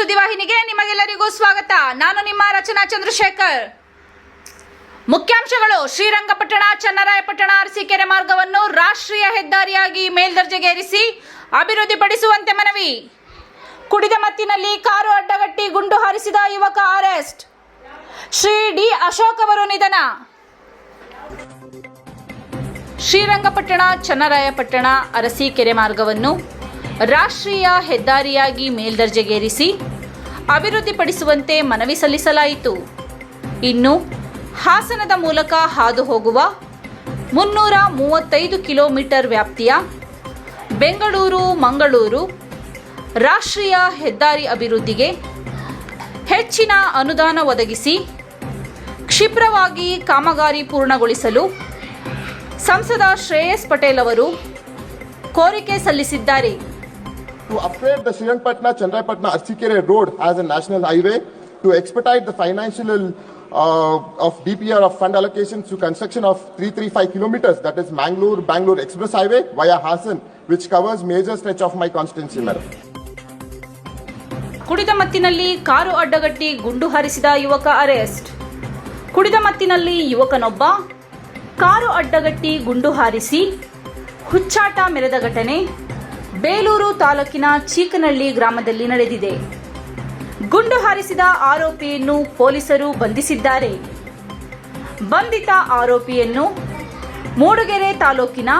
ಸುದ್ದಿವಾಹಿನಿಗೆ ನಿಮಗೆಲ್ಲರಿಗೂ ಸ್ವಾಗತ. ನಾನು ನಿಮ್ಮ ರಚನಾ ಚಂದ್ರಶೇಖರ್. ಮುಖ್ಯಾಂಶಗಳು. ಶ್ರೀರಂಗಪಟ್ಟಣ ಚನ್ನರಾಯಪಟ್ಟಣ ಅರಸೀಕೆರೆ ಮಾರ್ಗವನ್ನು ರಾಷ್ಟ್ರೀಯ ಹೆದ್ದಾರಿಯಾಗಿ ಮೇಲ್ದರ್ಜೆಗೇರಿಸಿ ಅಭಿವೃದ್ಧಿಪಡಿಸುವಂತೆ ಮನವಿ. ಕುಡಿದ ಮತ್ತಿನಲ್ಲಿ ಕಾರು ಅಡ್ಡಗಟ್ಟಿ ಗುಂಡು ಹಾರಿಸಿದ ಯುವಕ ಅರೆಸ್ಟ್. ಶ್ರೀ ಡಿ ಅಶೋಕ್ ಅವರು ನಿಧನ. ಶ್ರೀರಂಗಪಟ್ಟಣ ಚನ್ನರಾಯಪಟ್ಟಣ ಅರಸೀಕೆರೆ ಮಾರ್ಗವನ್ನು ರಾಷ್ಟ್ರೀಯ ಹೆದ್ದಾರಿಯಾಗಿ ಮೇಲ್ದರ್ಜೆಗೇರಿಸಿ ಅಭಿವೃದ್ಧಿಪಡಿಸುವಂತೆ ಮನವಿ ಸಲ್ಲಿಸಲಾಯಿತು. ಇನ್ನು ಹಾಸನದ ಮೂಲಕ ಹಾದು ಹೋಗುವ 335 ಕಿಲೋಮೀಟರ್ ವ್ಯಾಪ್ತಿಯ ಬೆಂಗಳೂರು ಮಂಗಳೂರು ರಾಷ್ಟ್ರೀಯ ಹೆದ್ದಾರಿ ಅಭಿವೃದ್ಧಿಗೆ ಹೆಚ್ಚಿನ ಅನುದಾನ ಒದಗಿಸಿ ಕ್ಷಿಪ್ರವಾಗಿ ಕಾಮಗಾರಿ ಪೂರ್ಣಗೊಳಿಸಲು ಸಂಸದ ಶ್ರೇಯಸ್ ಪಟೇಲ್ ಅವರು ಕೋರಿಕೆ ಸಲ್ಲಿಸಿದ್ದಾರೆ. To upgrade the Srirangapatna Chandrayapatna Arsikere road as a national highway, to expedite the financial of DPR of fund allocations to construction of 335 kilometers, that is Bangalore Express Highway via Hassan, which covers major stretch of my constituency, madam. ಕುಡಿದ ಮತ್ತಿನಲ್ಲಿ car ಅಡ್ಡಗಟ್ಟಿ ಗುಂಡು ಹಾರಿಸಿದ ಯುವಕ arrest. ಕುಡಿದ ಮತ್ತಿನಲ್ಲಿ ಯುವಕನೊಬ್ಬ car ಅಡ್ಡಗಟ್ಟಿ ಗುಂಡು ಹಾರಿಸಿ ಹುಚ್ಚಾಟ ಮೆರೆದ ಘಟನೆ ಬೇಲೂರು ತಾಲೂಕಿನ ಚೀಕನಹಳ್ಳಿ ಗ್ರಾಮದಲ್ಲಿ ನಡೆದಿದೆ. ಗುಂಡು ಹಾರಿಸಿದ ಆರೋಪಿಯನ್ನು ಪೊಲೀಸರು ಬಂಧಿಸಿದ್ದಾರೆ. ಬಂಧಿತ ಆರೋಪಿಯನ್ನು ಮೂಡುಗೆರೆ ತಾಲೂಕಿನ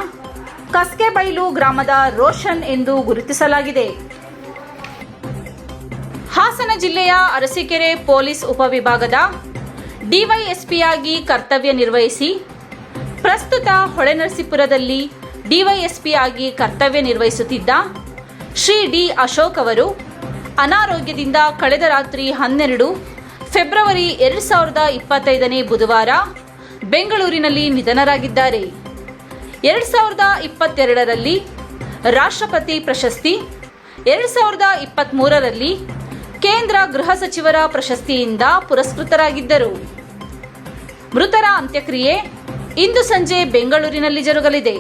ಕಸ್ಕೆಬೈಲು ಗ್ರಾಮದ ರೋಷನ್ ಎಂದು ಗುರುತಿಸಲಾಗಿದೆ. ಹಾಸನ ಜಿಲ್ಲೆಯ ಅರಸೀಕೆರೆ ಪೊಲೀಸ್ ಉಪವಿಭಾಗದ ಡಿವೈಎಸ್ಪಿಯಾಗಿ ಕರ್ತವ್ಯ ನಿರ್ವಹಿಸಿ ಪ್ರಸ್ತುತ ಹೊಳೆನರಸೀಪುರದಲ್ಲಿ ಡಿವೈಎಸ್ಪಿ ಆಗಿ ಕರ್ತವ್ಯ ನಿರ್ವಹಿಸುತ್ತಿದ್ದ ಶ್ರೀ ಡಿ ಅಶೋಕ್ ಅವರು ಅನಾರೋಗ್ಯದಿಂದ ಕಳೆದ ರಾತ್ರಿ 12 ಫೆಬ್ರವರಿ 2025 ಬುಧವಾರ ಬೆಂಗಳೂರಿನಲ್ಲಿ ನಿಧನರಾಗಿದ್ದಾರೆ. 2022ರಲ್ಲಿ ರಾಷ್ಟ್ರಪತಿ ಪ್ರಶಸ್ತಿ, 2023ರಲ್ಲಿ ಕೇಂದ್ರ ಗೃಹ ಸಚಿವರ ಪ್ರಶಸ್ತಿಯಿಂದ ಪುರಸ್ಕೃತರಾಗಿದ್ದರು. ಮೃತರ ಅಂತ್ಯಕ್ರಿಯೆ ಇಂದು ಸಂಜೆ ಬೆಂಗಳೂರಿನಲ್ಲಿ ಜರುಗಲಿದೆ.